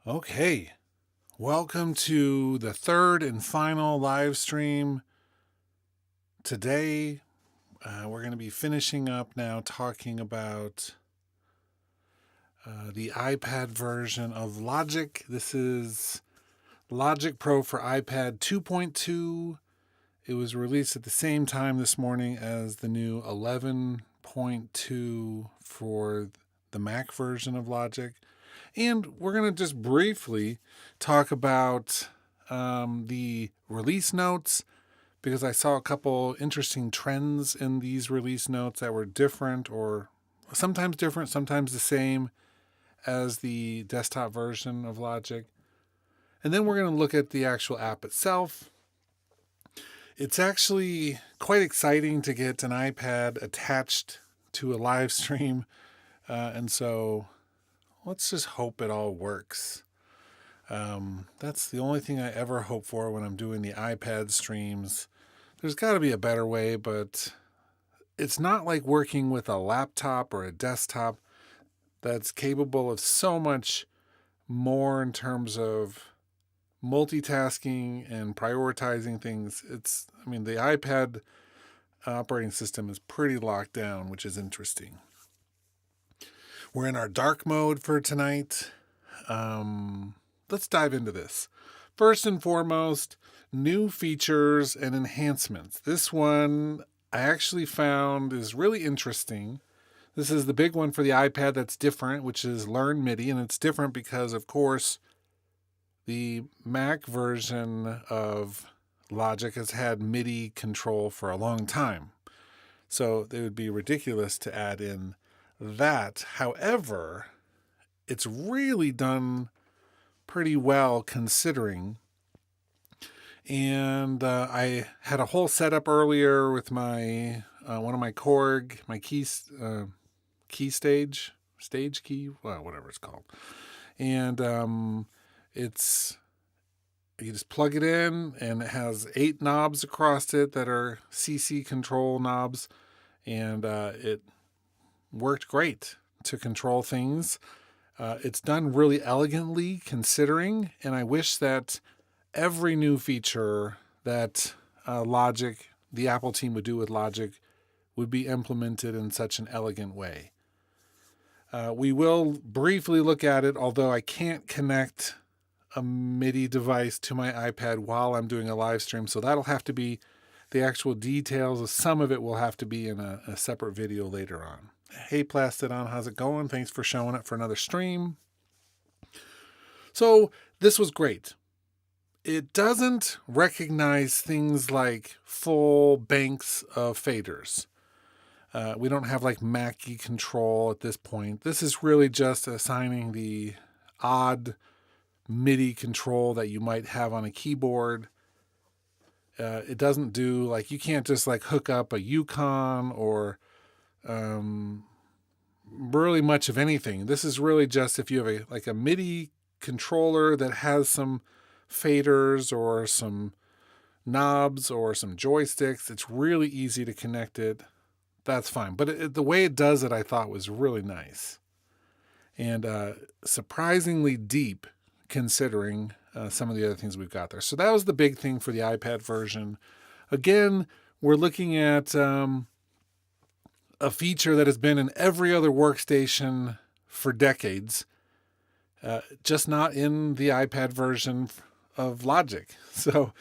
Okay, welcome to the third and final live stream. Today, we're going to be finishing up now talking about the iPad version of Logic. This is Logic Pro for iPad 2.2. It was released at the same time this morning as the new 11.2 for the Mac version of Logic. And we're going to just briefly talk about the release notes, because I saw a couple interesting trends in these release notes that were different, or sometimes different, sometimes the same as the desktop version of Logic. And then we're going to look at the actual app itself. It's actually quite exciting to get an iPad attached to a live stream. And so let's just hope it all works. That's the only thing I ever hope for when I'm doing the iPad streams. There's got to be a better way, but it's not like working with a laptop or a desktop that's capable of so much more in terms of multitasking and prioritizing things. The iPad operating system is pretty locked down, which is interesting. We're in our dark mode for tonight. Let's dive into this. First and foremost, new features and enhancements. This one I actually found is really interesting. This is the big one for the iPad that's different, which is Learn MIDI. And it's different because, of course, the Mac version of Logic has had MIDI control for a long time. So it would be ridiculous to add in that. However, it's really done pretty well considering. And I had a whole setup earlier with my one of my Korg, my key stage key, well, whatever it's called. And it's, you just plug it in, and it has 8 knobs across it that are CC control knobs, and it worked great to control things. It's done really elegantly considering, and I wish that every new feature that Logic, the Apple team would do with Logic, would be implemented in such an elegant way. We will briefly look at it, although I can't connect a MIDI device to my iPad while I'm doing a live stream, so that'll have to be, the actual details of some of it will have to be in a separate video later on. Hey Plastidon, how's it going? Thanks for showing up for another stream. So this was great. It doesn't recognize things like full banks of faders. We don't have like Mackie control at this point. This is really just assigning the odd MIDI control that you might have on a keyboard. It doesn't do, like, you can't just like hook up a Yukon or really much of anything. This is really just if you have a MIDI controller that has some faders or some knobs or some joysticks, it's really easy to connect it. That's fine. But the way it does it, I thought was really nice. And surprisingly deep considering some of the other things we've got there. So that was the big thing for the iPad version. Again, we're looking at a feature that has been in every other workstation for decades, just not in the iPad version of Logic. So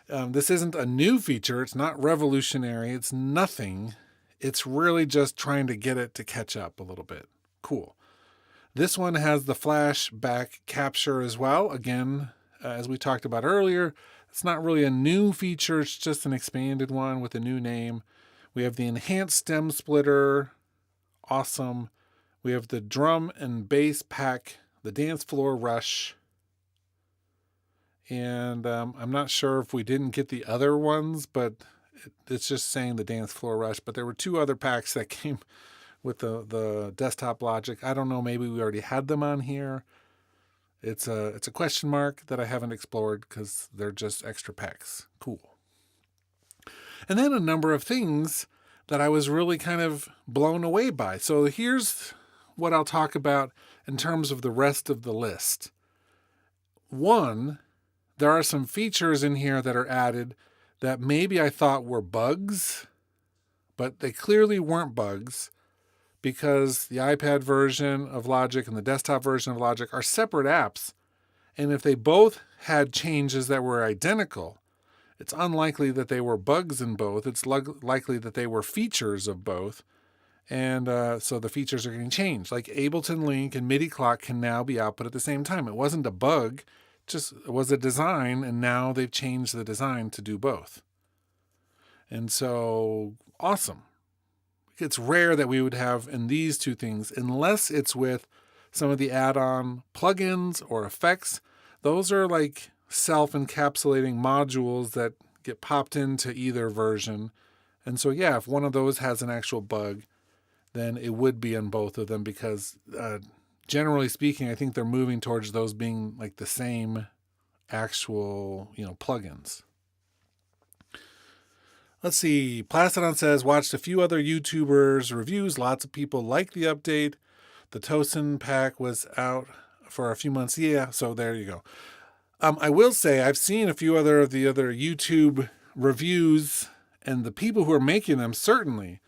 this isn't a new feature. It's not revolutionary. It's nothing. It's really just trying to get it to catch up a little bit. Cool. This one has the flashback capture as well. Again, as we talked about earlier, it's not really a new feature. It's just an expanded one with a new name. We have the enhanced stem splitter. Awesome. We have the drum and bass pack, the dance floor rush. And I'm not sure if we didn't get the other ones, but it's just saying the dance floor rush. But there were 2 other packs that came with the desktop Logic. I don't know, maybe we already had them on here. It's a question mark that I haven't explored because they're just extra packs. Cool. And then a number of things that I was really kind of blown away by. So here's what I'll talk about in terms of the rest of the list. One, there are some features in here that are added that maybe I thought were bugs, but they clearly weren't bugs because the iPad version of Logic and the desktop version of Logic are separate apps. And if they both had changes that were identical, it's unlikely that they were bugs in both. It's likely that they were features of both. And so the features are getting changed. Like Ableton Link and MIDI clock can now be output at the same time. It wasn't a bug, just it was a design, and now they've changed the design to do both. And so, awesome. It's rare that we would have in these two things, unless it's with some of the add-on plugins or effects. Those are like self-encapsulating modules that get popped into either version. And so, yeah, if one of those has an actual bug, then it would be on both of them because generally speaking, I think they're moving towards those being like the same actual, plugins. Let's see. Plastodon says, watched a few other YouTubers' reviews. Lots of people like the update. The Tosin pack was out for a few months. Yeah, so there you go. I will say I've seen a few of the other YouTube reviews, and the people who are making them certainly,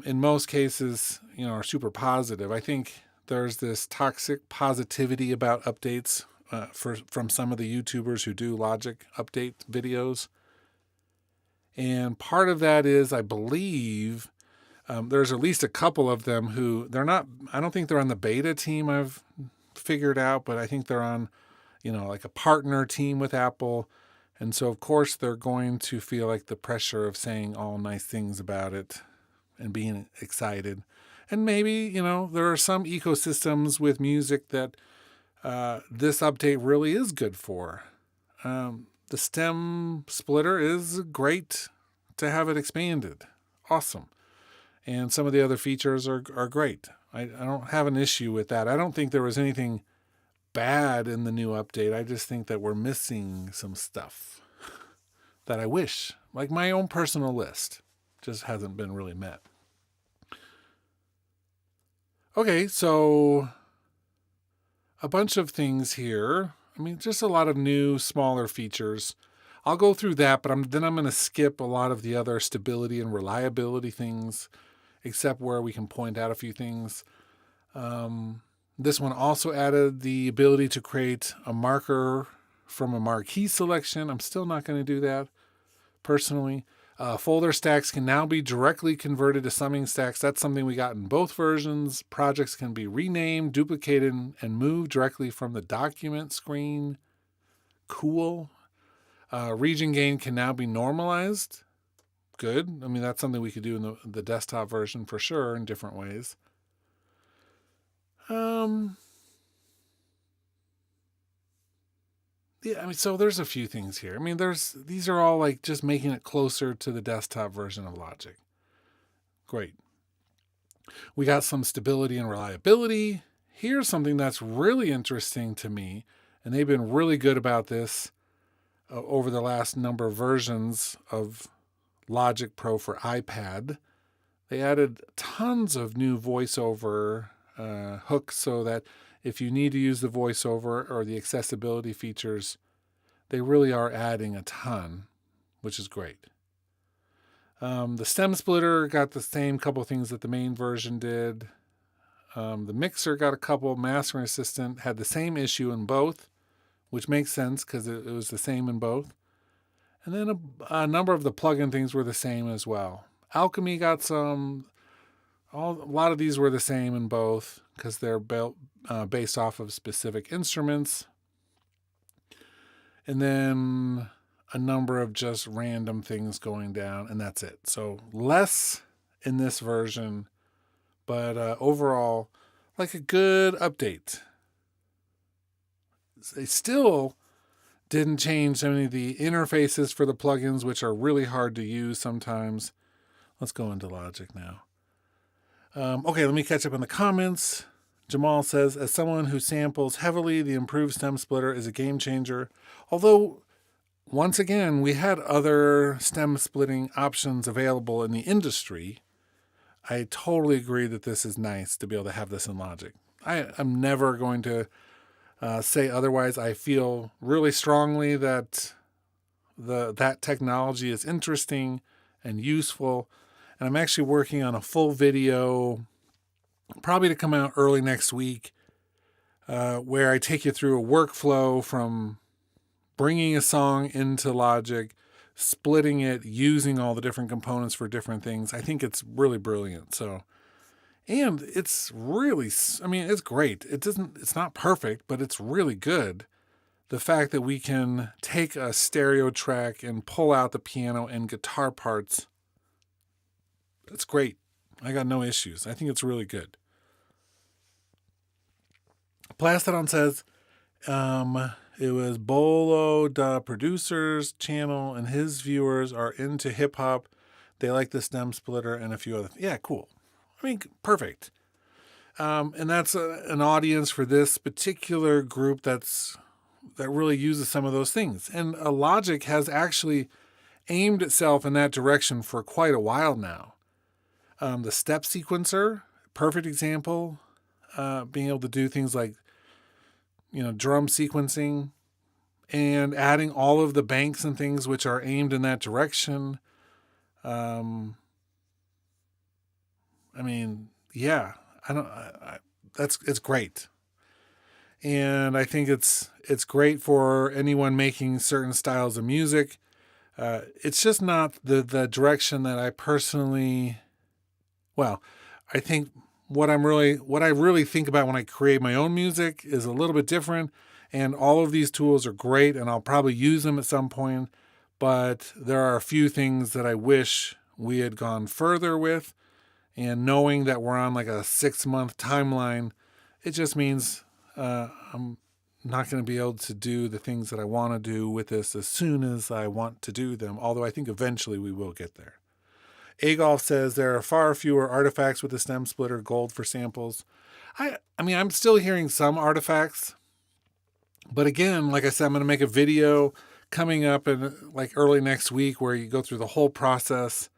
in most cases, are super positive. I think there's this toxic positivity about updates from some of the YouTubers who do Logic update videos. And part of that is, I believe, there's at least a couple of them who I don't think they're on the beta team I've figured out, but I think they're on, like a partner team with Apple. And so, of course, they're going to feel like the pressure of saying all nice things about it and being excited. And maybe, there are some ecosystems with music that this update really is good for. The stem splitter is great to have it expanded. Awesome. And some of the other features are great. I don't have an issue with that. I don't think there was anything bad in the new update. I just think that we're missing some stuff that I wish, like my own personal list, just hasn't been really met. Okay, so a bunch of things here. Just a lot of new, smaller features. I'll go through that, but then I'm going to skip a lot of the other stability and reliability things, except where we can point out a few things. This one also added the ability to create a marker from a marquee selection. I'm still not going to do that, personally. Folder stacks can now be directly converted to summing stacks. That's something we got in both versions. Projects can be renamed, duplicated, and moved directly from the document screen. Cool. Region gain can now be normalized. Good. That's something we could do in the desktop version for sure in different ways. Yeah, so there's a few things here. These are all like just making it closer to the desktop version of Logic. Great. We got some stability and reliability. Here's something that's really interesting to me, and they've been really good about this over the last number of versions of Logic Pro for iPad. They added tons of new voiceover hooks so that if you need to use the voiceover or the accessibility features, they really are adding a ton, which is great. The stem splitter got the same couple things that the main version did. The mixer got a couple. Mastering Assistant had the same issue in both, which makes sense because it was the same in both. And then a number of the plugin things were the same as well. Alchemy got some. A lot of these were the same in both because they're built based off of specific instruments. And then a number of just random things going down, and that's it. So less in this version, but overall, like a good update. They still didn't change any of the interfaces for the plugins, which are really hard to use sometimes. Let's go into Logic now. Okay, let me catch up in the comments. Jamal says, as someone who samples heavily, the improved stem splitter is a game changer. Although, once again, we had other stem splitting options available in the industry. I totally agree that this is nice to be able to have this in Logic. I'm never going to say otherwise. I feel really strongly that that technology is interesting and useful. And I'm actually working on a full video, probably to come out early next week, where I take you through a workflow from bringing a song into Logic, splitting it, using all the different components for different things. I think it's really brilliant. So, and it's really, I mean, it's great. It's not perfect, but it's really good. The fact that we can take a stereo track and pull out the piano and guitar parts, it's great. I got no issues. I think it's really good. Plastodon says, it was Bolo, the producer's channel, and his viewers are into hip hop. They like the stem splitter and a few other things. Yeah, cool. I mean, perfect. And that's an audience for this particular group that really uses some of those things. And Logic has actually aimed itself in that direction for quite a while now. The step sequencer, perfect example. Being able to do things like, drum sequencing and adding all of the banks and things which are aimed in that direction. I mean, yeah, it's great. And I think it's great for anyone making certain styles of music. It's just not the direction that I personally, I think what I really think about when I create my own music is a little bit different. And all of these tools are great, and I'll probably use them at some point. But there are a few things that I wish we had gone further with. And knowing that we're on like a 6-month timeline, it just means I'm not going to be able to do the things that I want to do with this as soon as I want to do them. Although I think eventually we will get there. Agolf says there are far fewer artifacts with the stem splitter gold for samples. I mean, I'm still hearing some artifacts. But again, like I said, I'm going to make a video coming up in like early next week where you go through the whole process.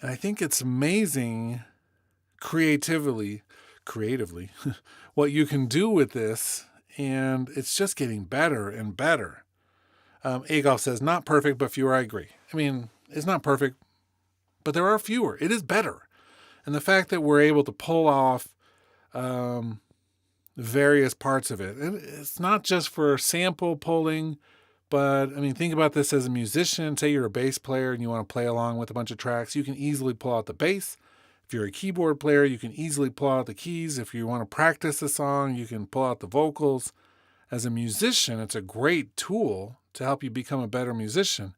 And I think it's amazing creatively, what you can do with this. And it's just getting better and better. Agolf says, not perfect, but fewer. I agree. I mean, it's not perfect, but there are fewer. It is better. And the fact that we're able to pull off various parts of it, and it's not just for sample pulling, but I mean, think about this as a musician. Say you're a bass player and you want to play along with a bunch of tracks. You can easily pull out the bass. If you're a keyboard player, you can easily pull out the keys. If you want to practice a song, you can pull out the vocals. As a musician, it's a great tool to help you become a better musician.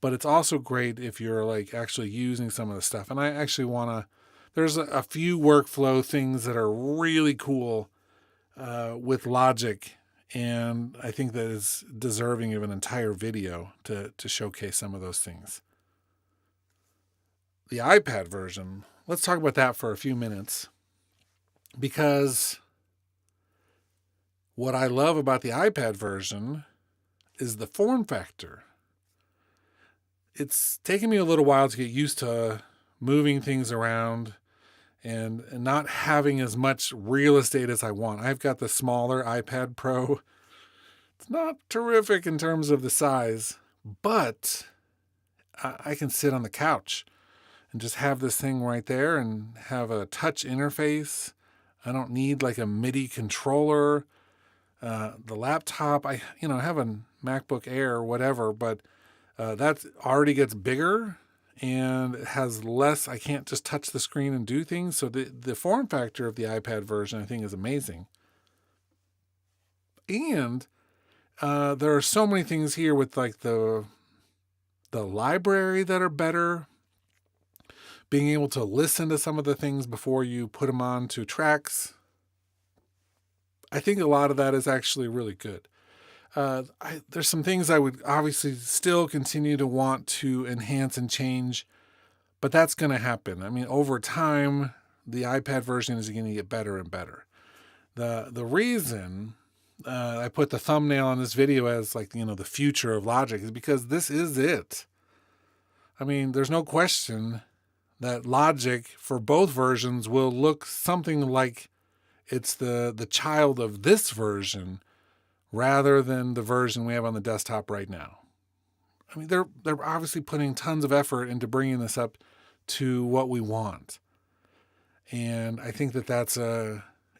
But it's also great if you're like actually using some of the stuff. And I actually want to, there's a few workflow things that are really cool with Logic. And I think that is deserving of an entire video to showcase some of those things. The iPad version, let's talk about that for a few minutes. Because what I love about the iPad version is the form factor. It's taken me a little while to get used to moving things around and not having as much real estate as I want. I've got the smaller iPad Pro. It's not terrific in terms of the size, but I can sit on the couch and just have this thing right there and have a touch interface. I don't need like a MIDI controller. The laptop, I have a MacBook Air or whatever, but that already gets bigger and it has less. I can't just touch the screen and do things. So the form factor of the iPad version, I think, is amazing. And there are so many things here with like the library that are better. Being able to listen to some of the things before you put them onto tracks. I think a lot of that is actually really good. There's some things I would obviously still continue to want to enhance and change, but that's going to happen. I mean, over time, the iPad version is going to get better and better. The reason I put the thumbnail on this video as like, the future of Logic is because this is it. I mean, there's no question that Logic for both versions will look something like it's the child of this version rather than the version we have on the desktop right now. I mean, they're obviously putting tons of effort into bringing this up to what we want. And I think that that's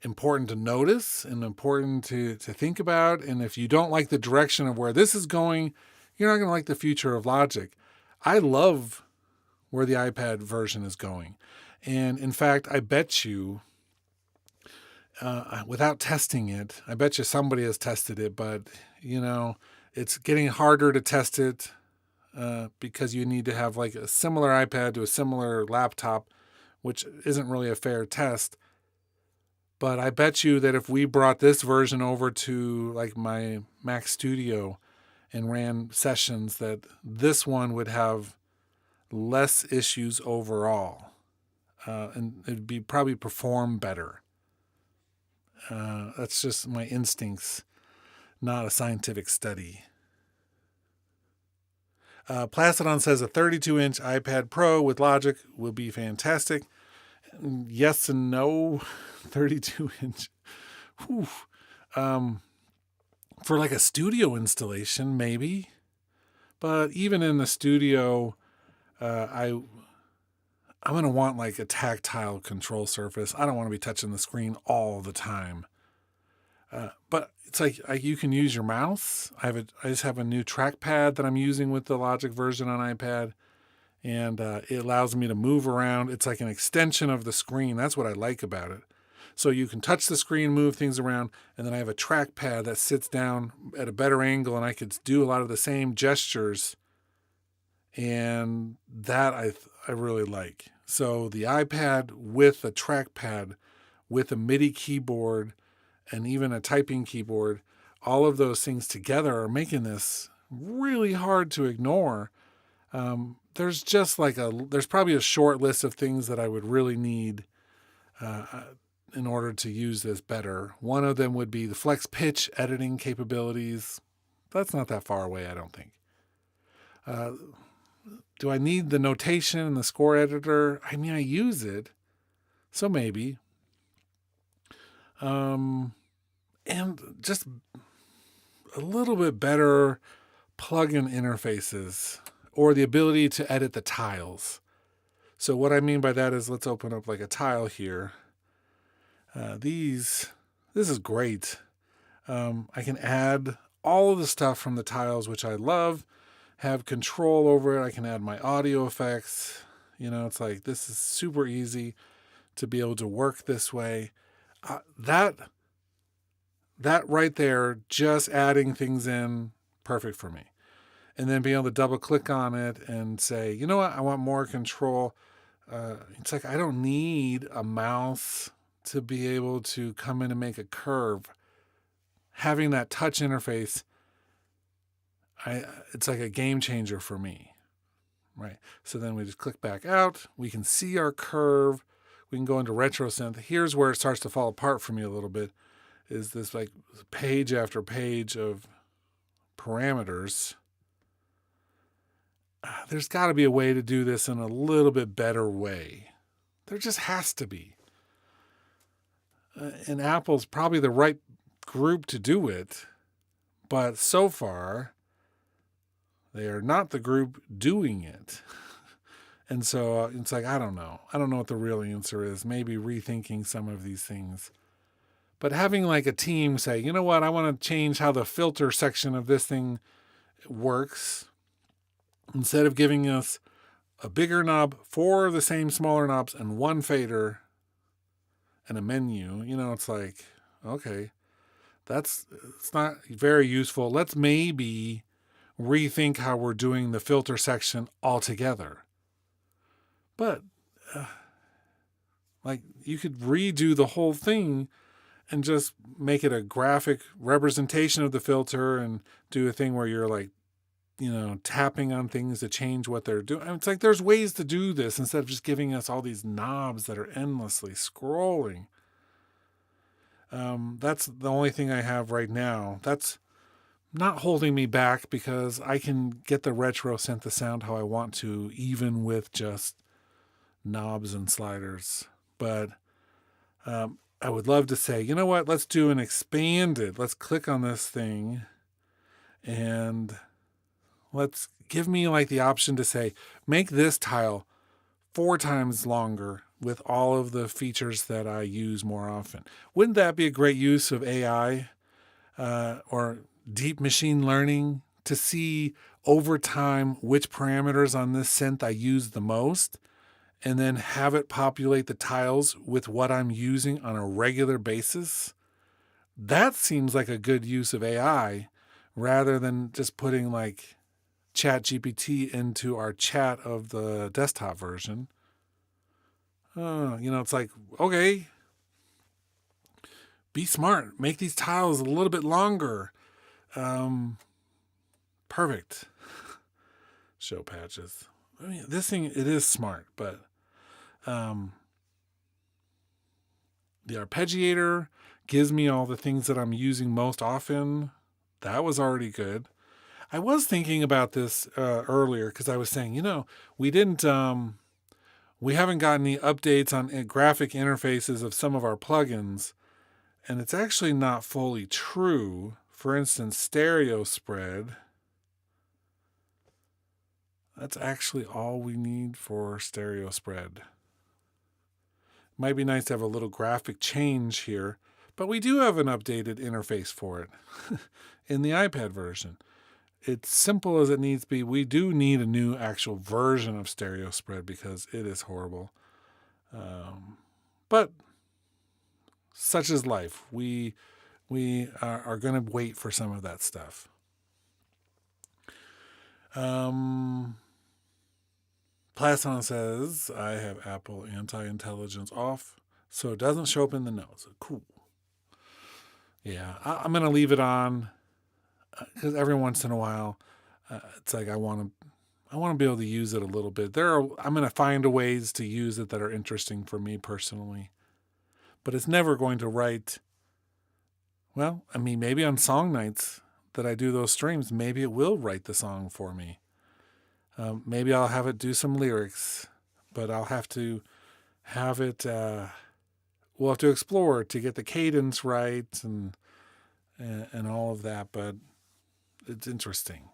important to notice and important to think about. And if you don't like the direction of where this is going, you're not going to like the future of Logic. I love where the iPad version is going. And in fact, I bet you, without testing it, I bet you somebody has tested it, but, it's getting harder to test it because you need to have like a similar iPad to a similar laptop, which isn't really a fair test. But I bet you that if we brought this version over to like my Mac Studio and ran sessions, that this one would have less issues overall. And it'd be probably perform better. That's just my instincts, not a scientific study. Placidon says a 32-inch iPad Pro with Logic will be fantastic. Yes and no. 32-inch. For like a studio installation, maybe. But even in the studio, I'm going to want like a tactile control surface. I don't want to be touching the screen all the time. But it's like you can use your mouse. I just have a new trackpad that I'm using with the Logic version on iPad. And it allows me to move around. It's like an extension of the screen. That's what I like about it. So you can touch the screen, move things around, and then I have a trackpad that sits down at a better angle, and I could do a lot of the same gestures. And that I really like. So the iPad with a trackpad, with a MIDI keyboard, and even a typing keyboard, all of those things together are making this really hard to ignore. There's just there's probably a short list of things that I would really need in order to use this better. One of them would be the flex pitch editing capabilities. That's not that far away, I don't think. Do I need the notation and the score editor? I mean, I use it, so maybe. And just a little bit better plugin interfaces or the ability to edit the tiles. So what I mean by that is, let's open up like a tile here. This is great. I can add all of the stuff from the tiles, which I love, have control over it. I can add my audio effects. It's like, this is super easy to be able to work this way. That right there, just adding things in, perfect for me. And then being able to double click on it and say, you know what, I want more control. It's like, I don't need a mouse to be able to come in and make a curve. Having that touch interface, it's like a game changer for me, right? So then we just click back out. We can see our curve. We can go into RetroSynth. Here's where it starts to fall apart for me a little bit, is this like page after page of parameters. There's got to be a way to do this in a little bit better way. There just has to be. And Apple's probably the right group to do it, but so far, they are not the group doing it. And so it's like, I don't know. I don't know what the real answer is. Maybe rethinking some of these things. But having like a team say, you know what, I want to change how the filter section of this thing works. Instead of giving us a bigger knob, 4 of the same smaller knobs, and 1 fader and a menu, it's like, okay, it's not very useful. Let's maybe rethink how we're doing the filter section altogether. But you could redo the whole thing and just make it a graphic representation of the filter and do a thing where you're like, tapping on things to change what they're doing. It's like, there's ways to do this instead of just giving us all these knobs that are endlessly scrolling. That's the only thing I have right now. That's not holding me back because I can get the retro synth to sound how I want to, even with just knobs and sliders. But I would love to say, you know what, let's do an expanded. Let's click on this thing and let's give me like the option to say, make this tile 4 times longer with all of the features that I use more often. Wouldn't that be a great use of AI or deep machine learning to see over time which parameters on this synth I use the most, and then have it populate the tiles with what I'm using on a regular basis? That seems like a good use of AI rather than just putting like Chat GPT into our chat of the desktop version. It's like, okay, be smart. Make these tiles a little bit longer. Perfect. Show patches. I mean, this thing, it is smart, but the arpeggiator gives me all the things that I'm using most often. That was already good. I was thinking about this earlier because I was saying, we didn't, we haven't gotten any updates on graphic interfaces of some of our plugins, and it's actually not fully true. For instance, stereo spread. That's actually all we need for stereo spread. Might be nice to have a little graphic change here, but we do have an updated interface for it in the iPad version. It's simple as it needs to be. We do need a new actual version of stereo spread because it is horrible. But such is life. We are going to wait for some of that stuff. Platon says, I have Apple anti-intelligence off, so it doesn't show up in the notes. Cool. Yeah, I'm going to leave it on because every once in a while, it's like I want to be able to use it a little bit. I'm going to find ways to use it that are interesting for me personally. But it's never going to write, well, I mean, maybe on song nights that I do those streams, maybe it will write the song for me. Maybe I'll have it do some lyrics, but I'll have to have it, we'll have to explore to get the cadence right and all of that, but it's interesting.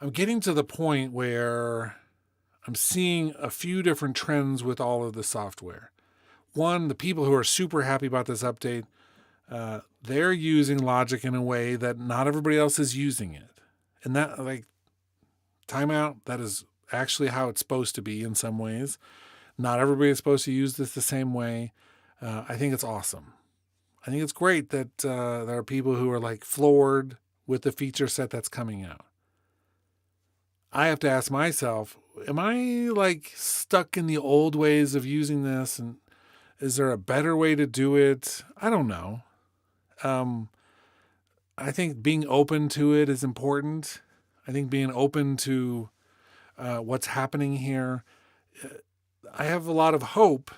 I'm getting to the point where I'm seeing a few different trends with all of the software. One, the people who are super happy about this update, they're using Logic in a way that not everybody else is using it. And that, like, timeout, that is actually how it's supposed to be in some ways. Not everybody is supposed to use this the same way. I think it's awesome. I think it's great that there are people who are like floored with the feature set that's coming out. I have to ask myself, am I like stuck in the old ways of using this? And is there a better way to do it? I don't know. I think being open to it is important. I think being open to what's happening here. I have a lot of hope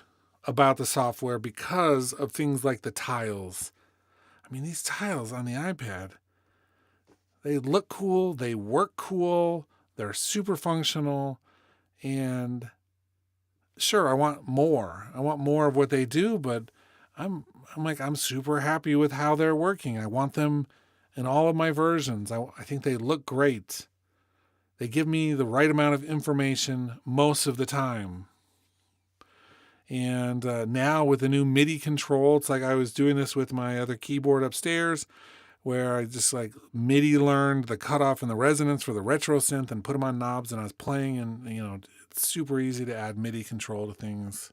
about the software because of things like the tiles. I mean, these tiles on the iPad, they look cool, they work cool, they're super functional, and sure, I want more. I want more of what they do, but I'm super happy with how they're working. I want them in all of my versions. I think they look great. They give me the right amount of information most of the time. And now with the new MIDI control, it's like I was doing this with my other keyboard upstairs, where I just like MIDI learned the cutoff and the resonance for the retro synth and put them on knobs, and I was playing, and it's super easy to add MIDI control to things.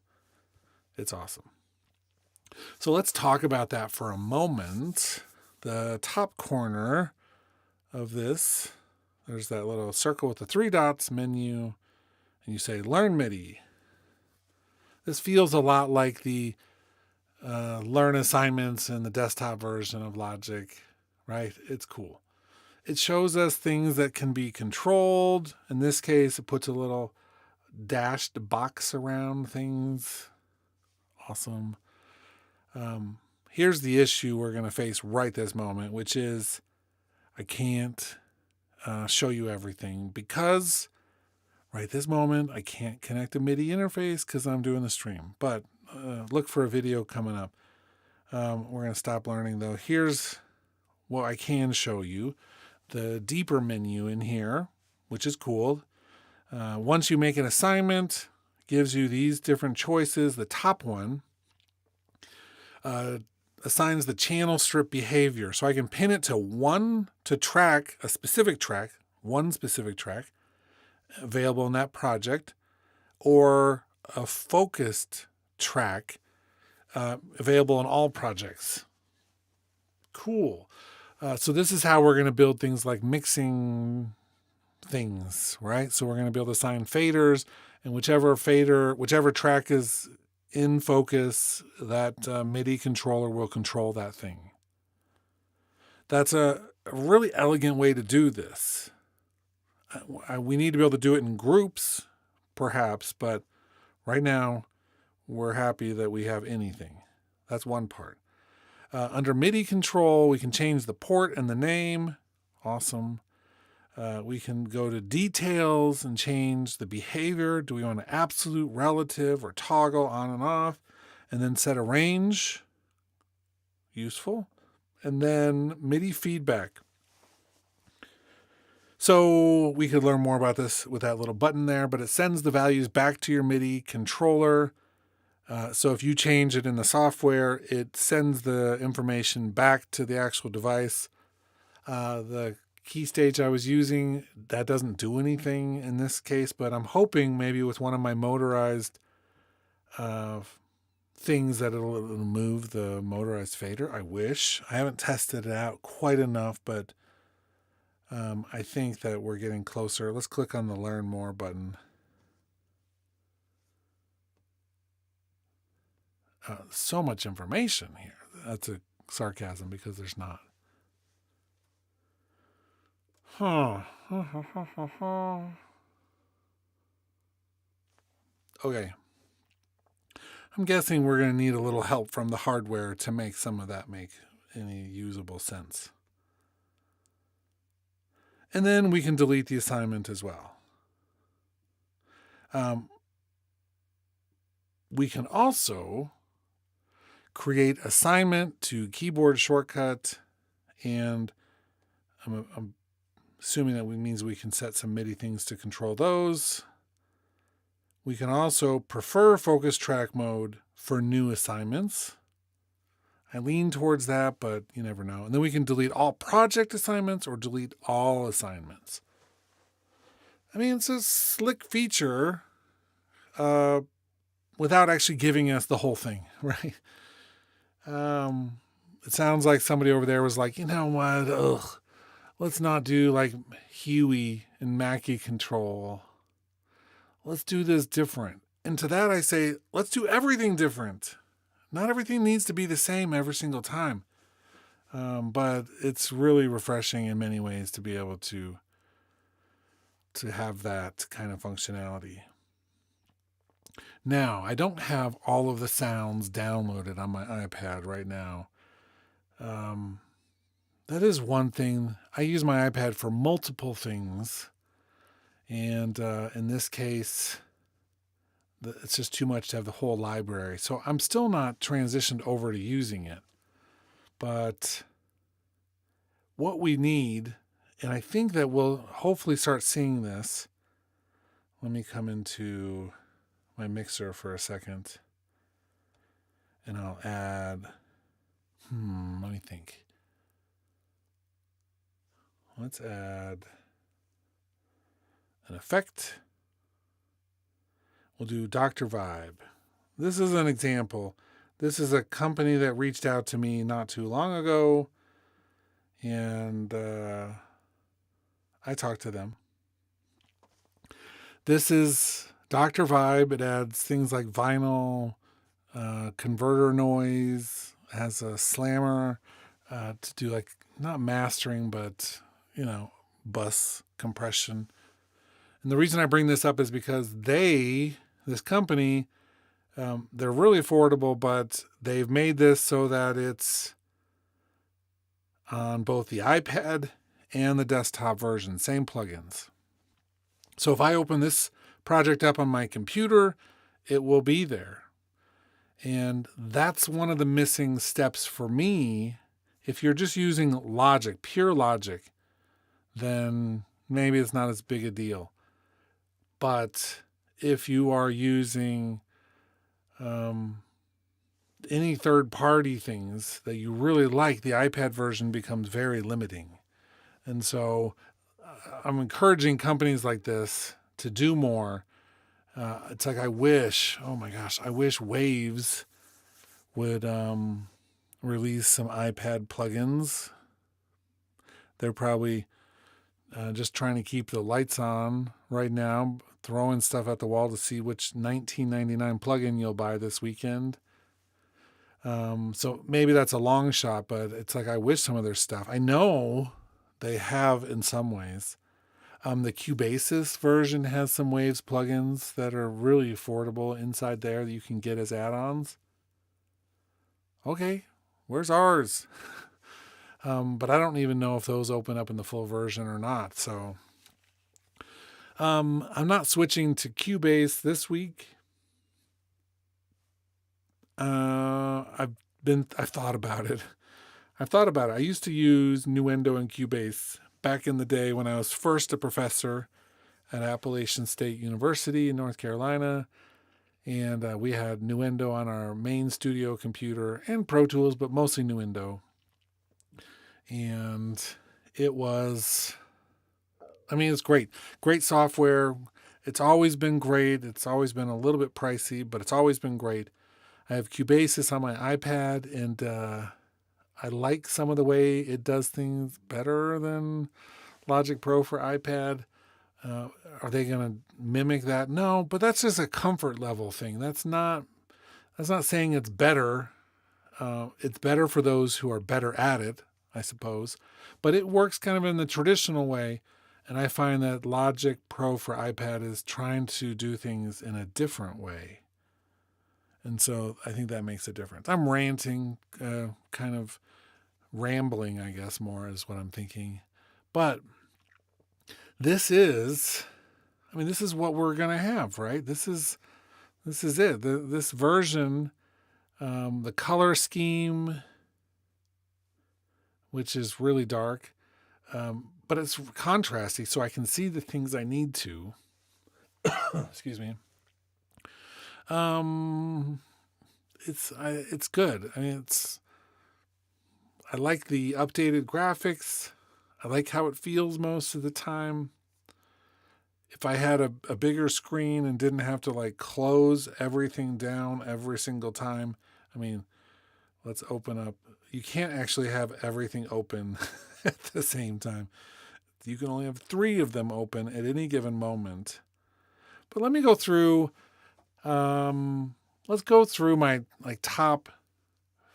It's awesome. So let's talk about that for a moment. The top corner of this, there's that little circle with the 3 dots menu, and you say Learn MIDI. This feels a lot like the Learn assignments in the desktop version of Logic, right? It's cool. It shows us things that can be controlled. In this case, it puts a little dashed box around things. Awesome. Here's the issue we're going to face right this moment, which is I can't show you everything because right this moment I can't connect a MIDI interface because I'm doing the stream. But look for a video coming up. We're going to stop learning though. Here's what I can show you. The deeper menu in here, which is cool. Once you make an assignment, gives you these different choices. The top one assigns the channel strip behavior. So I can pin it to track a specific track, one specific track available in that project, or a focused track available in all projects. Cool. So this is how we're going to build things like mixing things, right? So we're going to be able to assign faders, and whichever track is in focus, that MIDI controller will control that thing. That's a really elegant way to do this. We need to be able to do it in groups, perhaps, but right now we're happy that we have anything. That's one part. Under MIDI control, we can change the port and the name. Awesome. We can go to details and change the behavior. Do we want an absolute, relative, or toggle on and off? And then set a range. Useful. And then MIDI feedback. So we could learn more about this with that little button there, but it sends the values back to your MIDI controller. So if you change it in the software, it sends the information back to the actual device. The key stage I was using, that doesn't do anything in this case, but I'm hoping maybe with one of my motorized things that it'll move the motorized fader. I wish. I haven't tested it out quite enough, but I think that we're getting closer. Let's click on the Learn More button. So much information here. That's a sarcasm because there's not. Okay. I'm guessing we're going to need a little help from the hardware to make some of that make any usable sense. And then we can delete the assignment as well. We can also create assignment to keyboard shortcut, and I'm assuming that means we can set some MIDI things to control those. We can also prefer focus track mode for new assignments. I lean towards that, but you never know. And then we can delete all project assignments or delete all assignments. I mean, it's a slick feature without actually giving us the whole thing, right? It sounds like somebody over there was like, you know what? Let's not do like Huey and Mackie control. Let's do this different. And to that I say, let's do everything different. Not everything needs to be the same every single time. But it's really refreshing in many ways to be able to have that kind of functionality. Now, I don't have all of the sounds downloaded on my iPad right now. That is one thing. I use my iPad for multiple things. And in this case, it's just too much to have the whole library. So I'm still not transitioned over to using it. But what we need, and I think that we'll hopefully start seeing this. Let me come into my mixer for a second. And I'll add, let me think. Let's add an effect. We'll do Dr. Vibe. This is an example. This is a company that reached out to me not too long ago, and I talked to them. This is Dr. Vibe. It adds things like vinyl, converter noise, has a slammer to do like, not mastering, but, bus compression. And the reason I bring this up is because this company, they're really affordable, but they've made this so that it's on both the iPad and the desktop version, same plugins. So if I open this project up on my computer, it will be there. And that's one of the missing steps for me. If you're just using Logic, pure Logic, then maybe it's not as big a deal. But if you are using any third-party things that you really like, the iPad version becomes very limiting. And so I'm encouraging companies like this to do more. It's like I wish Waves would release some iPad plugins. They're probably just trying to keep the lights on right now, throwing stuff at the wall to see which $19.99 plugin you'll buy this weekend. So maybe that's a long shot, but it's like I wish some of their stuff. I know they have in some ways. The Cubasis version has some Waves plugins that are really affordable inside there that you can get as add-ons. Okay, where's ours? But I don't even know if those open up in the full version or not. So I'm not switching to Cubase this week. I've thought about it. I used to use Nuendo and Cubase back in the day when I was first a professor at Appalachian State University in North Carolina. And we had Nuendo on our main studio computer and Pro Tools, but mostly Nuendo. And it was, it's great. Great software. It's always been great. It's always been a little bit pricey, but it's always been great. I have Cubasis on my iPad, and I like some of the way it does things better than Logic Pro for iPad. Are they going to mimic that? No, but that's just a comfort level thing. That's not saying it's better. It's better for those who are better at it, I suppose. But it works kind of in the traditional way. And I find that Logic Pro for iPad is trying to do things in a different way. And so I think that makes a difference. I'm ranting, kind of rambling, I guess, more is what I'm thinking. But this is what we're going to have, right? This is it. This version, the color scheme, which is really dark, but it's contrasty, so I can see the things I need to. Excuse me. It's good. I like the updated graphics. I like how it feels most of the time. If I had a bigger screen and didn't have to close everything down every single time, let's open up. You can't actually have everything open at the same time. You can only have 3 of them open at any given moment. But let me go through. Let's go through my top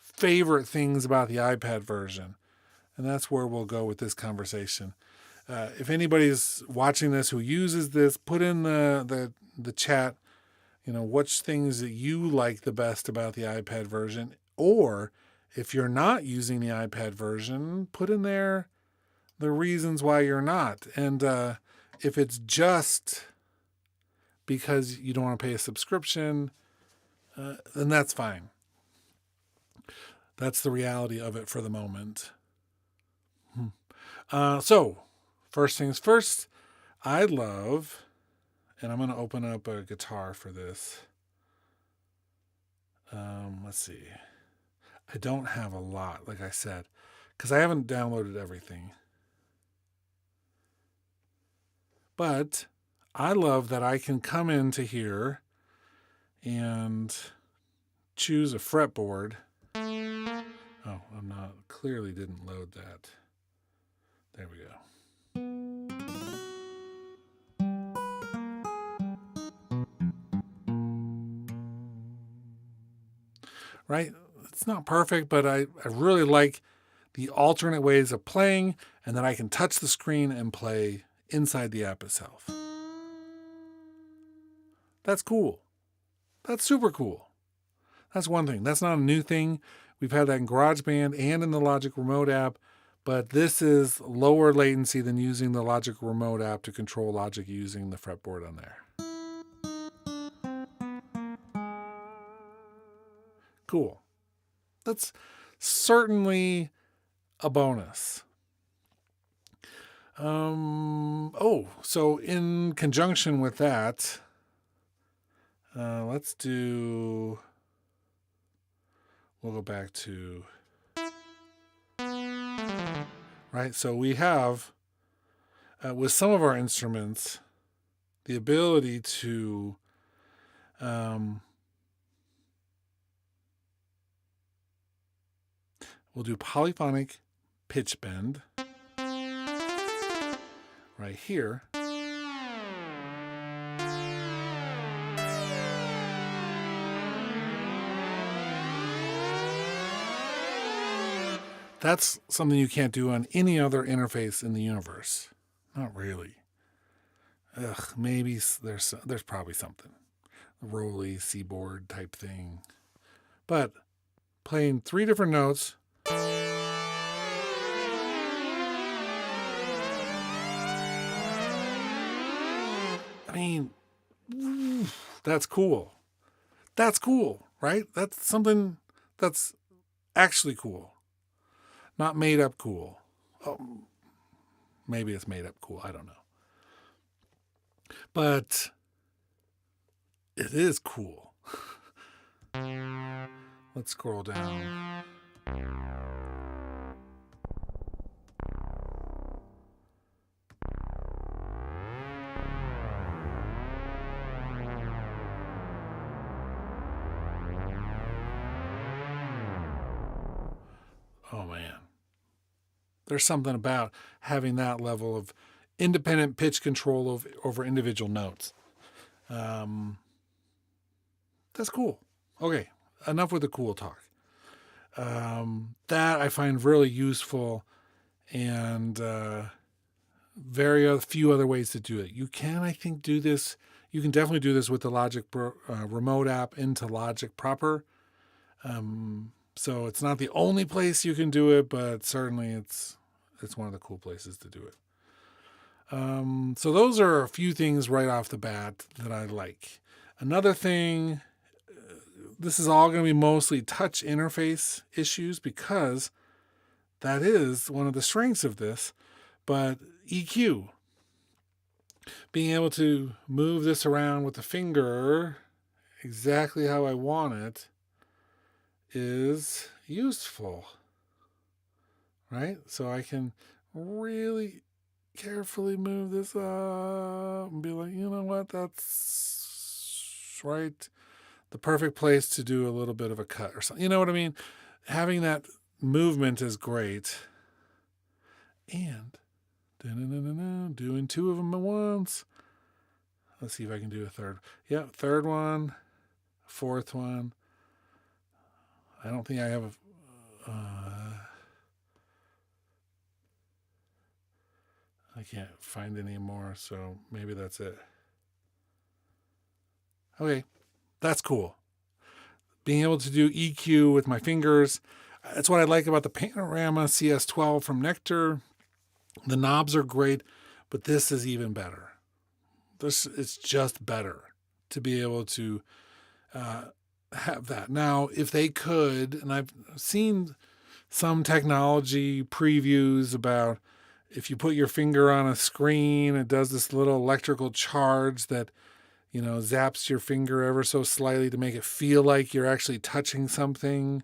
favorite things about the iPad version. And that's where we'll go with this conversation. If anybody's watching this who uses this, put in the chat, which things that you like the best about the iPad version. Or if you're not using the iPad version, put in there the reasons why you're not. And if it's just because you don't want to pay a subscription, then that's fine. That's the reality of it for the moment. So, first things first, I love, and I'm going to open up a guitar for this. Let's see. I don't have a lot, like I said, because I haven't downloaded everything. But I love that I can come into here and choose a fretboard. Oh, clearly didn't load that. There we go. Right? It's not perfect, but I really like the alternate ways of playing, and that I can touch the screen and play inside the app itself. That's cool. That's super cool. That's one thing. That's not a new thing. We've had that in GarageBand and in the Logic Remote app, but this is lower latency than using the Logic Remote app to control Logic using the fretboard on there. Cool. That's certainly a bonus. So in conjunction with that, we'll go back to, right? So we have, with some of our instruments, the ability to we'll do polyphonic pitch bend right here. That's something you can't do on any other interface in the universe. Not really. Maybe there's probably something. A Rolly, Seaboard type thing. But playing 3 different notes. I mean, that's cool. That's cool, right? That's something that's actually cool. Not made up cool. Oh, maybe it's made up cool. I don't know. But it is cool. Let's scroll down. Oh, man. There's something about having that level of independent pitch control over individual notes. That's cool. Okay, enough with the cool talk. That I find really useful, and very few other ways to do it. You can, I think, do this. You can definitely do this with the Logic remote app into Logic proper. So it's not the only place you can do it, but certainly it's one of the cool places to do it. So those are a few things right off the bat that I like. Another thing, this is all going to be mostly touch interface issues because that is one of the strengths of this, but EQ. Being able to move this around with the finger exactly how I want it is useful, right? So I can really carefully move this up and be like, you know what, that's right, the perfect place to do a little bit of a cut or something. You know what I mean? Having that movement is great. And doing 2 of them at once. Let's see if I can do a third. Yeah, third one, fourth one. I don't think I have I can't find any more, so maybe that's it. Okay, that's cool. Being able to do EQ with my fingers. That's what I like about the Panorama CS12 from Nectar. The knobs are great, but this is even better. It's just better to be able to have that. Now, if they could, and I've seen some technology previews about if you put your finger on a screen, it does this little electrical charge that, zaps your finger ever so slightly to make it feel like you're actually touching something.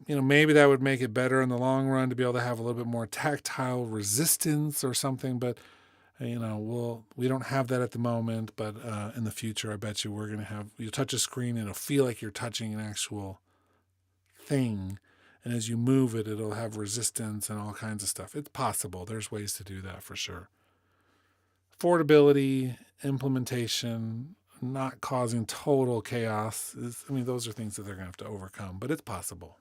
Maybe that would make it better in the long run to be able to have a little bit more tactile resistance or something, but we don't have that at the moment, but in the future, I bet you you'll touch a screen and it'll feel like you're touching an actual thing. And as you move it, it'll have resistance and all kinds of stuff. It's possible. There's ways to do that for sure. Affordability, implementation, not causing total chaos. Those are things that they're going to have to overcome, but it's possible.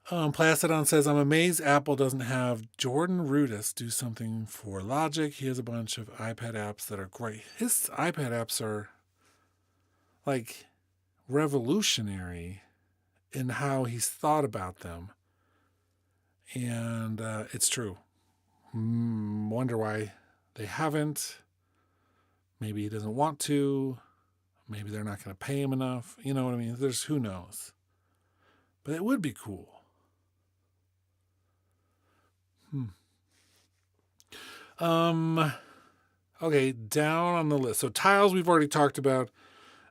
Placidon says, I'm amazed Apple doesn't have Jordan Rudess do something for Logic. He has a bunch of iPad apps that are great. His iPad apps are like revolutionary in how he's thought about them. And it's true. Wonder why they haven't. Maybe he doesn't want to. Maybe they're not going to pay him enough. You know what I mean? Who knows? But it would be cool. Okay, down on the list. So tiles we've already talked about.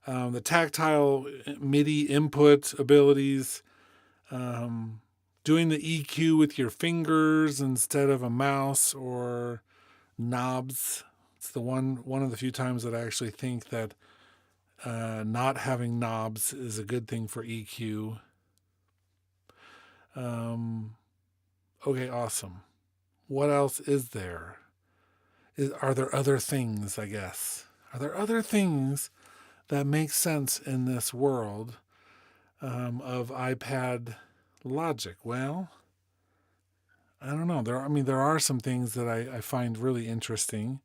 The tactile MIDI input abilities. Doing the EQ with your fingers instead of a mouse or knobs. It's one of the few times that I actually think that not having knobs is a good thing for EQ. Okay, awesome. What else is there? Are there other things, I guess? Are there other things that make sense in this world of iPad logic? Well, I don't know. There are some things that I find really interesting.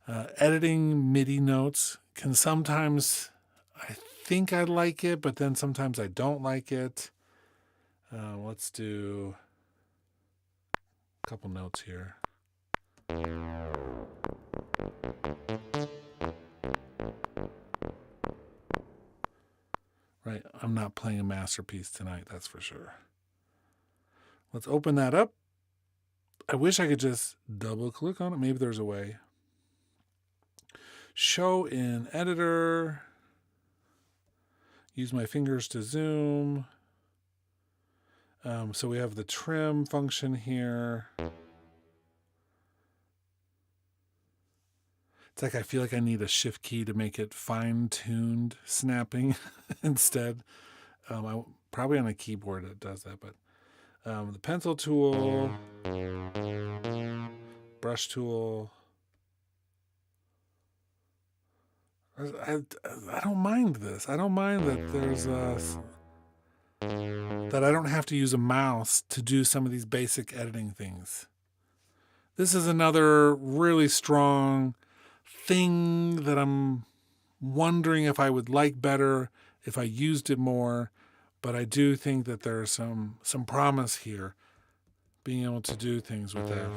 Editing MIDI notes can sometimes, I think I like it, but then sometimes I don't like it. Let's do a couple notes here. Right, I'm not playing a masterpiece tonight, that's for sure. Let's open that up. I wish I could just double click on it. Maybe there's a way. Show in editor. Use my fingers to zoom. So we have the trim function here. It's like I feel like I need a shift key to make it fine-tuned snapping instead. Probably on a keyboard it does that, but the pencil tool, brush tool. I don't mind this. I don't mind that there's that I don't have to use a mouse to do some of these basic editing things. This is another really strong thing that I'm wondering if I would like better if I used it more, but I do think that there's some promise here, being able to do things with that.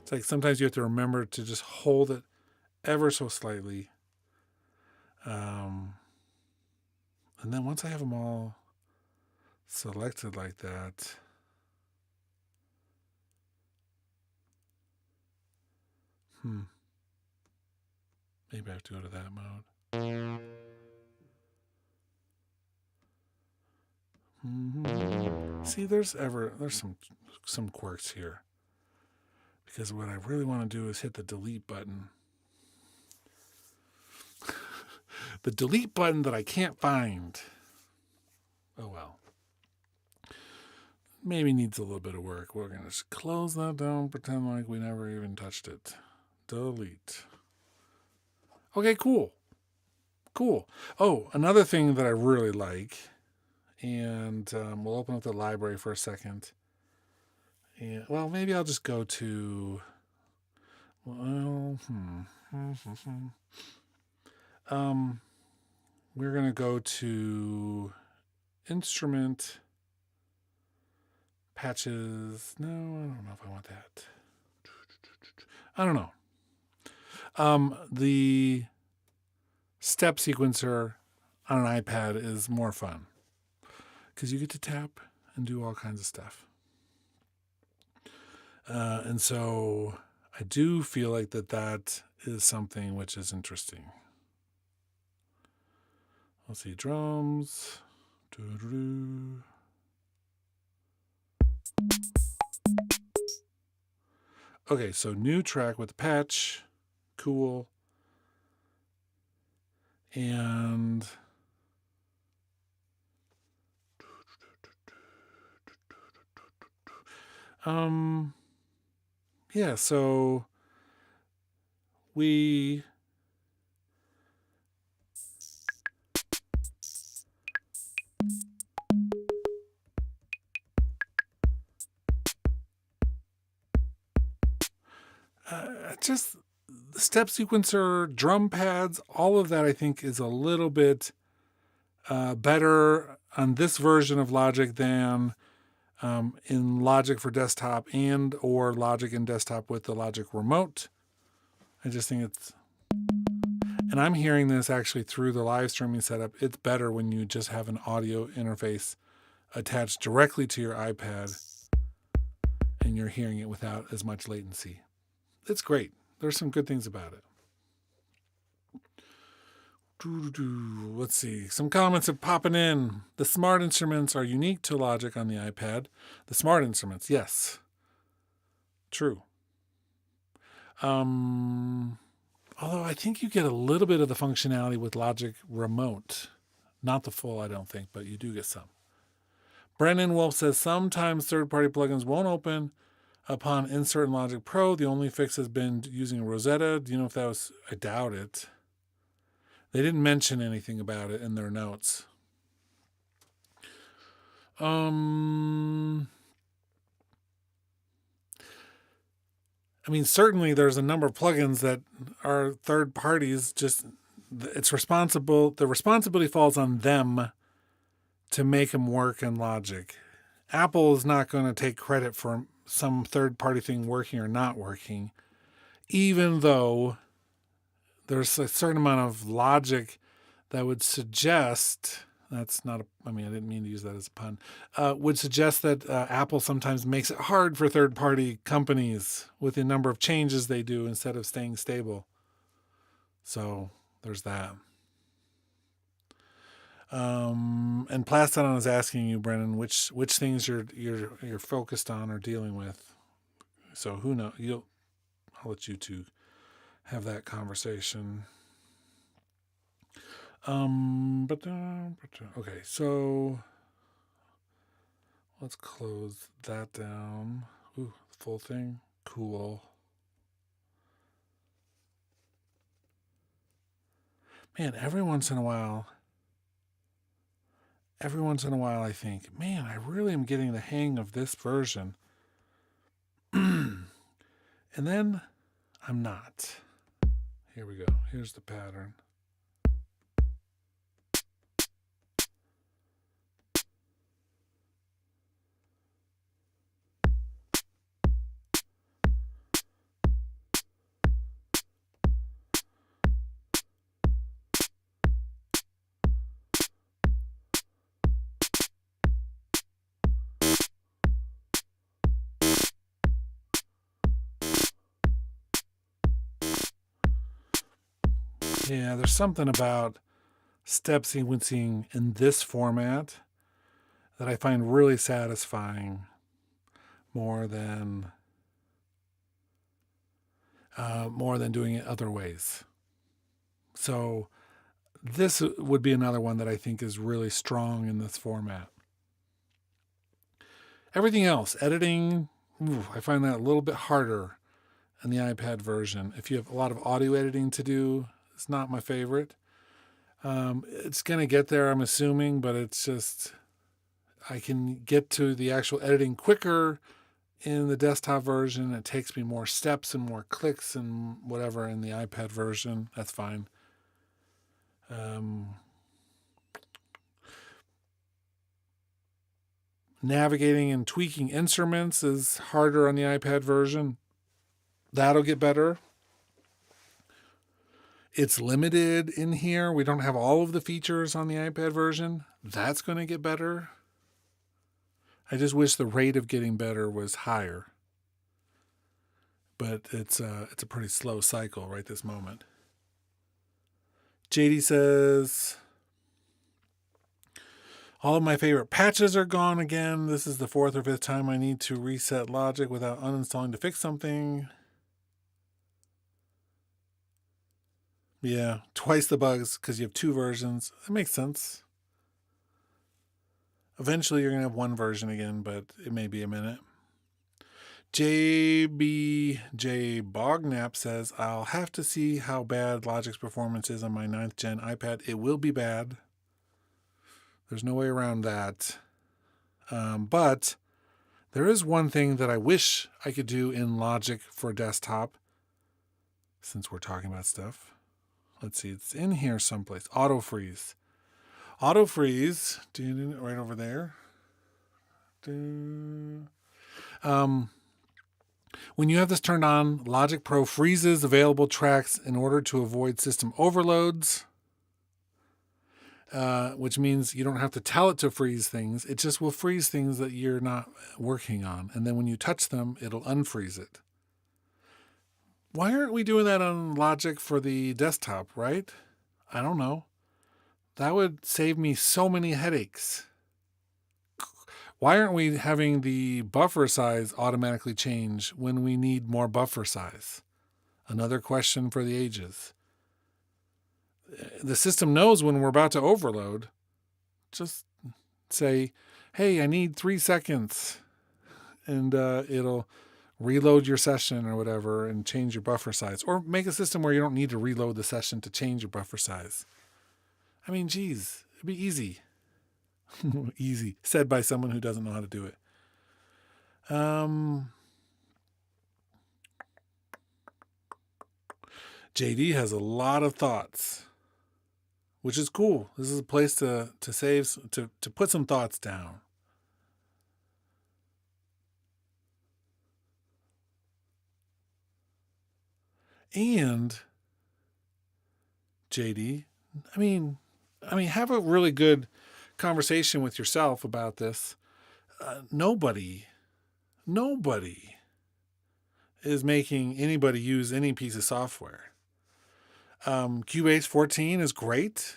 It's like sometimes you have to remember to just hold it ever so slightly. And then once I have them all selected like that, maybe I have to go to that mode. See, there's some quirks here. Because what I really want to do is hit the delete button. The delete button that I can't find. Oh well. Maybe needs a little bit of work. We're going to just close that down, pretend like we never even touched it. Delete. Okay, cool. Oh, another thing that I really like, and we'll open up the library for a second. And, well, maybe I'll just go to, we're going to go to instrument, patches. No, I don't know if I want that. I don't know. The step sequencer on an iPad is more fun because you get to tap and do all kinds of stuff. And so I do feel like that is something which is interesting. Let's see, drums. Doo-doo-doo. Okay, so new track with the patch. Cool. And yeah, so we just the step sequencer, drum pads, all of that I think is a little bit better on this version of Logic than in Logic for desktop and or Logic in desktop with the Logic remote. I just think it's And I'm hearing this actually through the live streaming setup. It's better when you just have an audio interface attached directly to your iPad and you're hearing it without as much latency. It's great. There's some good things about it. Let's see. Some comments are popping in. The smart instruments are unique to Logic on the iPad. The smart instruments, yes. True. Although I think you get a little bit of the functionality with Logic Remote. Not the full, I don't think, but you do get some. Brennan Wolf says sometimes third-party plugins won't open upon insert in Logic Pro. The only fix has been using Rosetta. Do you know if that was... I doubt it. They didn't mention anything about it in their notes. I mean, certainly there's a number of plugins that are third parties. Just it's responsible. The responsibility falls on them to make them work in Logic. Apple is not going to take credit for some third party thing working or not working, even though there's a certain amount of logic that would suggest, that's not I didn't mean to use that as a pun, would suggest that Apple sometimes makes it hard for third-party companies with the number of changes they do instead of staying stable. So there's that. And Plastodon is asking you, Brennan, which things you're focused on or dealing with. So who knows? I'll let you two have that conversation. Okay, so let's close that down. Ooh, full thing. Cool. Man, every once in a while I think, man, I really am getting the hang of this version. And then I'm not. Here we go. Here's the pattern. Yeah, there's something about step sequencing in this format that I find really satisfying more than doing it other ways. So this would be another one that I think is really strong in this format. Everything else, editing, I find that a little bit harder in the iPad version. If you have a lot of audio editing to do, it's not my favorite. It's going to get there, I'm assuming, but it's just, I can get to the actual editing quicker in the desktop version. It takes me more steps and more clicks and whatever in the iPad version. That's fine. Navigating and tweaking instruments is harder on the iPad version. That'll get better. It's limited in here. We don't have all of the features on the iPad version. That's going to get better. I just wish the rate of getting better was higher. But it's a pretty slow cycle right this moment. JD says, all of my favorite patches are gone again. This is the 4th or 5th time I need to reset Logic without uninstalling to fix something. Yeah, twice the bugs because you have 2 versions. That makes sense. Eventually you're going to have 1 version again, but it may be a minute. JBJ Bognap says, I'll have to see how bad Logic's performance is on my 9th gen iPad. It will be bad. There's no way around that. But there is one thing that I wish I could do in Logic for desktop, since we're talking about stuff. Let's see, it's in here someplace. Auto freeze. Auto freeze, right over there. When you have this turned on, Logic Pro freezes available tracks in order to avoid system overloads, which means you don't have to tell it to freeze things. It just will freeze things that you're not working on. And then when you touch them, it'll unfreeze it. Why aren't we doing that on Logic for the desktop, right? I don't know. That would save me so many headaches. Why aren't we having the buffer size automatically change when we need more buffer size? Another question for the ages. The system knows when we're about to overload. Just say, hey, I need 3 seconds. And it'll reload your session or whatever and change your buffer size. Or make a system where you don't need to reload the session to change your buffer size. I mean, geez, it'd be easy. Easy, said by someone who doesn't know how to do it. JD has a lot of thoughts, which is cool. This is a place to save, to put some thoughts down. And JD, I mean, have a really good conversation with yourself about this. Nobody is making anybody use any piece of software. Cubase 14 is great.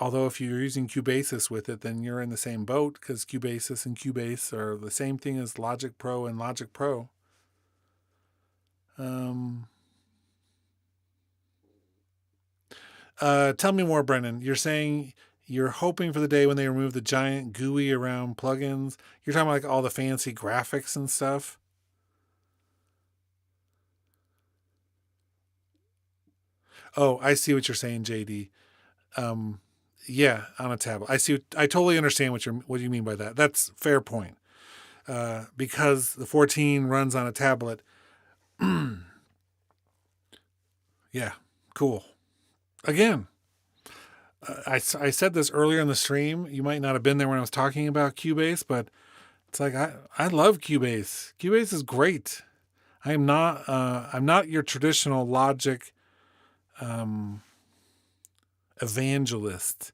Although if you're using Cubasis with it, then you're in the same boat because Cubasis and Cubase are the same thing as Logic Pro and Logic Pro. Tell me more, Brennan. You're saying you're hoping for the day when they remove the giant GUI around plugins. You're talking about like all the fancy graphics and stuff. Oh, I see what you're saying, JD. Yeah, on a tablet. I totally understand what you mean by that. That's fair point. Because the 14 runs on a tablet. Yeah, cool. Again, I said this earlier in the stream. You might not have been there when I was talking about Cubase, but it's like I love Cubase. Cubase is great. I'm not your traditional Logic evangelist.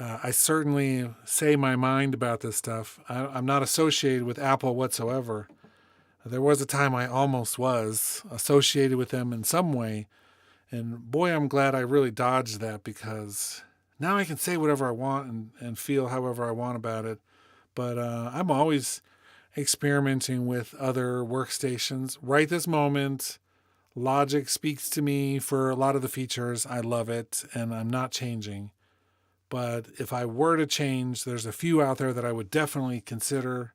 I certainly say my mind about this stuff. I'm not associated with Apple whatsoever. There was a time I almost was associated with them in some way. And boy, I'm glad I really dodged that because now I can say whatever I want and feel however I want about it. But I'm always experimenting with other workstations. Right this moment, Logic speaks to me for a lot of the features. I love it, and I'm not changing. But if I were to change, there's a few out there that I would definitely consider.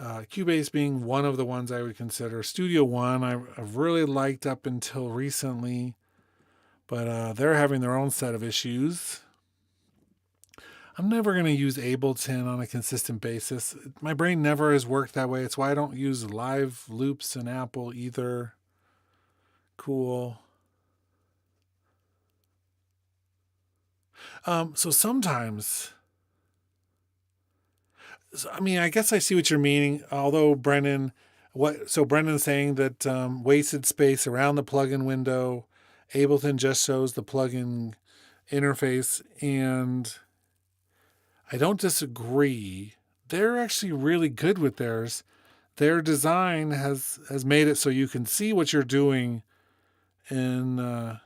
Cubase being one of the ones I would consider. Studio One I've really liked up until recently, but they're having their own set of issues. I'm never going to use Ableton on a consistent basis. My brain never has worked that way. It's why I don't use live loops in Apple either. Cool. So sometimes, I guess I see what you're meaning. Although Brennan's saying that wasted space around the plugin window. Ableton just shows the plugin interface, and I don't disagree. They're actually really good with theirs. Their design has made it so you can see what you're doing in a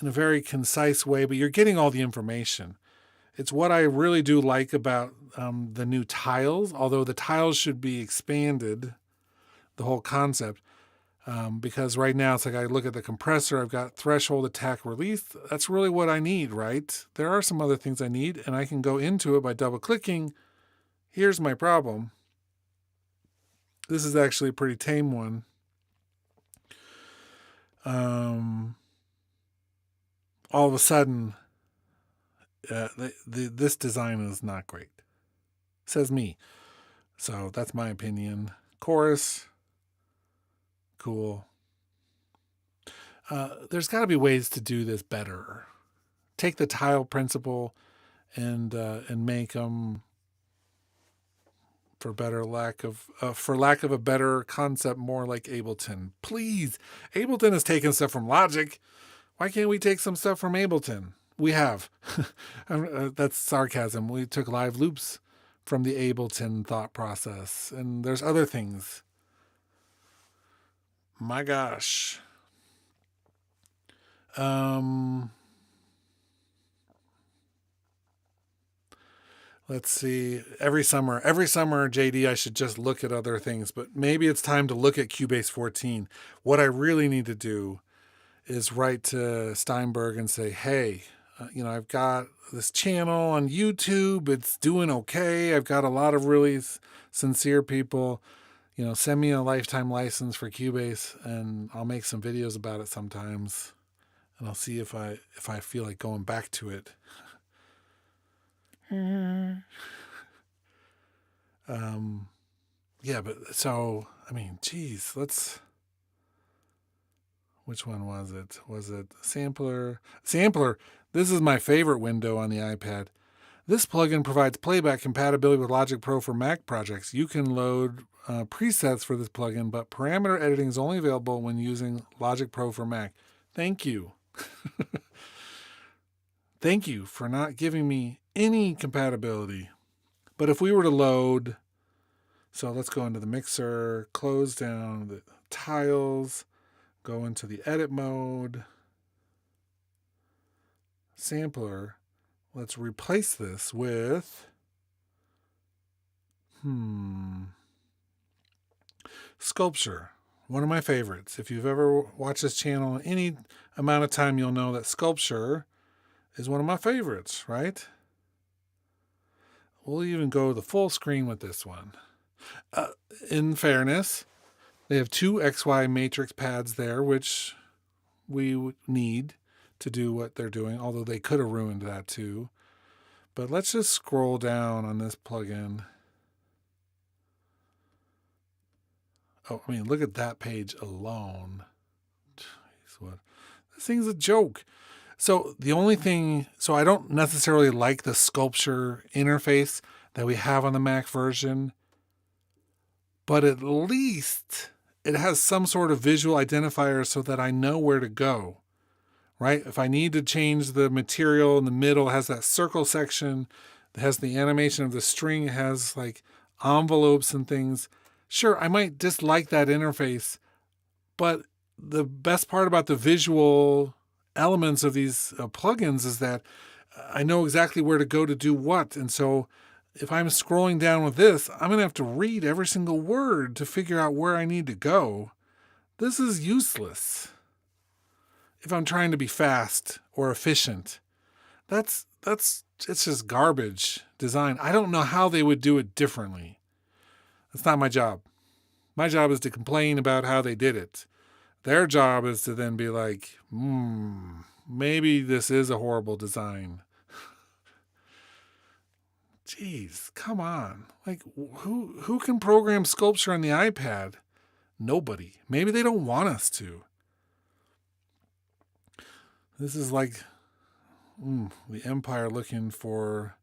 very concise way, but you're getting all the information. It's what I really do like about the new tiles, although the tiles should be expanded, the whole concept, because right now it's like I look at the compressor, I've got threshold, attack, release. That's really what I need, right? There are some other things I need, and I can go into it by double-clicking. Here's my problem. This is actually a pretty tame one. All of a sudden, this design is not great. Says me. So that's my opinion. Chorus, cool. There's got to be ways to do this better. Take the tile principle and make them for lack of a better concept, more like Ableton. Please, Ableton has taken stuff from Logic. Why can't we take some stuff from Ableton? We have. That's sarcasm. We took live loops from the Ableton thought process, and there's other things. My gosh. Let's see. Every summer, JD, I should just look at other things, but maybe it's time to look at Cubase 14. What I really need to do is write to Steinberg and say, hey, I've got this channel on YouTube. It's doing okay. I've got a lot of really sincere people. Send me a lifetime license for Cubase, and I'll make some videos about it sometimes. And I'll see if I feel like going back to it. Yeah, but so, geez, which one was it? Was it Sampler? Sampler, this is my favorite window on the iPad. This plugin provides playback compatibility with Logic Pro for Mac projects. You can load presets for this plugin, but parameter editing is only available when using Logic Pro for Mac. Thank you. Thank you for not giving me any compatibility. But if we were to load, so let's go into the mixer, close down the tiles, go into the edit mode, sampler. Let's replace this with Sculpture, one of my favorites. If you've ever watched this channel any amount of time, you'll know that Sculpture is one of my favorites, right? We'll even go the full screen with this one. In fairness, they have 2 XY matrix pads there, which we need to do what they're doing, although they could have ruined that too. But let's just scroll down on this plugin. Oh, look at that page alone. Jeez, this thing's a joke. So the only thing, I don't necessarily like the Sculpture interface that we have on the Mac version, but at least it has some sort of visual identifier so that I know where to go, right? If I need to change the material in the middle, it has that circle section, it has the animation of the string, it has like envelopes and things. Sure, I might dislike that interface, but the best part about the visual elements of these plugins is that I know exactly where to go to do what. And so if I'm scrolling down with this, I'm going to have to read every single word to figure out where I need to go. This is useless if I'm trying to be fast or efficient. It's just garbage design. I don't know how they would do it differently. That's not my job. My job is to complain about how they did it. Their job is to then be like, maybe this is a horrible design. Jeez, come on. Like, who can program Sculpture on the iPad? Nobody. Maybe they don't want us to. This is like the Empire looking for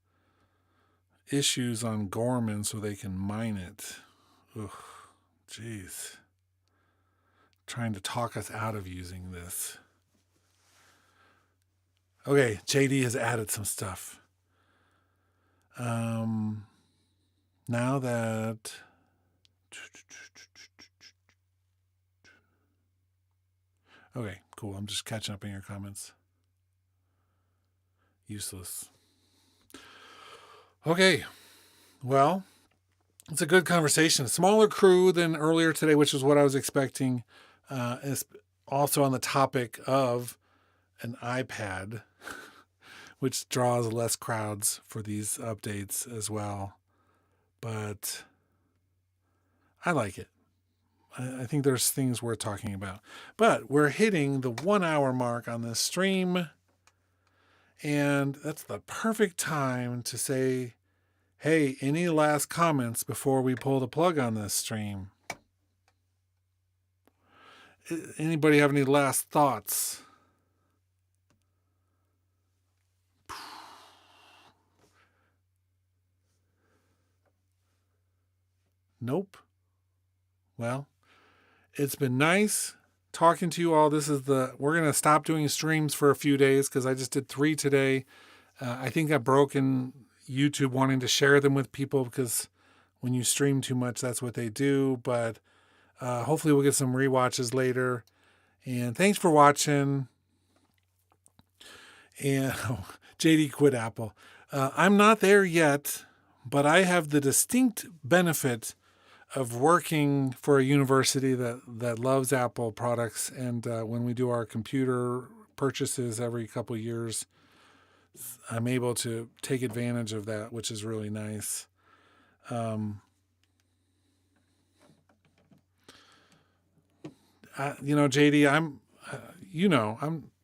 issues on Gorman so they can mine it. Ugh, jeez. Trying to talk us out of using this. Okay, JD has added some stuff. Now that okay, cool. I'm just catching up on your comments. Useless. Okay, well, it's a good conversation. A smaller crew than earlier today, which is what I was expecting. Is also on the topic of an iPad, which draws less crowds for these updates as well. But I like it. I think there's things worth talking about. But we're hitting the 1 hour mark on this stream. And that's the perfect time to say, hey, any last comments before we pull the plug on this stream? Anybody have any last thoughts? Nope. Well, it's been nice talking to you all. We're going to stop doing streams for a few days because I just did 3 today. I think I've broken YouTube wanting to share them with people because when you stream too much, that's what they do. But hopefully we'll get some rewatches later. And thanks for watching. And JD quit Apple. I'm not there yet, but I have the distinct benefit of working for a university that loves Apple products. And when we do our computer purchases every couple of years, I'm able to take advantage of that, which is really nice. JD,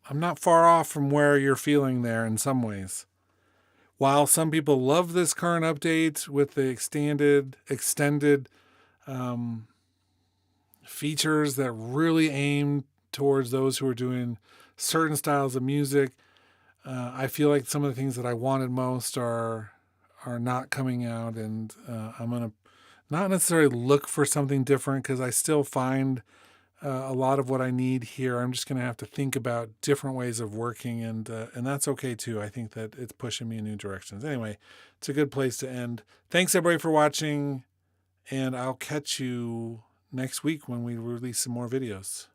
I'm not far off from where you're feeling there in some ways. While some people love this current update with the extended features that really aim towards those who are doing certain styles of music, I feel like some of the things that I wanted most are not coming out, and I'm gonna not necessarily look for something different because I still find a lot of what I need here. I'm just going to have to think about different ways of working, and that's okay too. I think that it's pushing me in new directions. Anyway, it's a good place to end. Thanks everybody for watching, and I'll catch you next week when we release some more videos.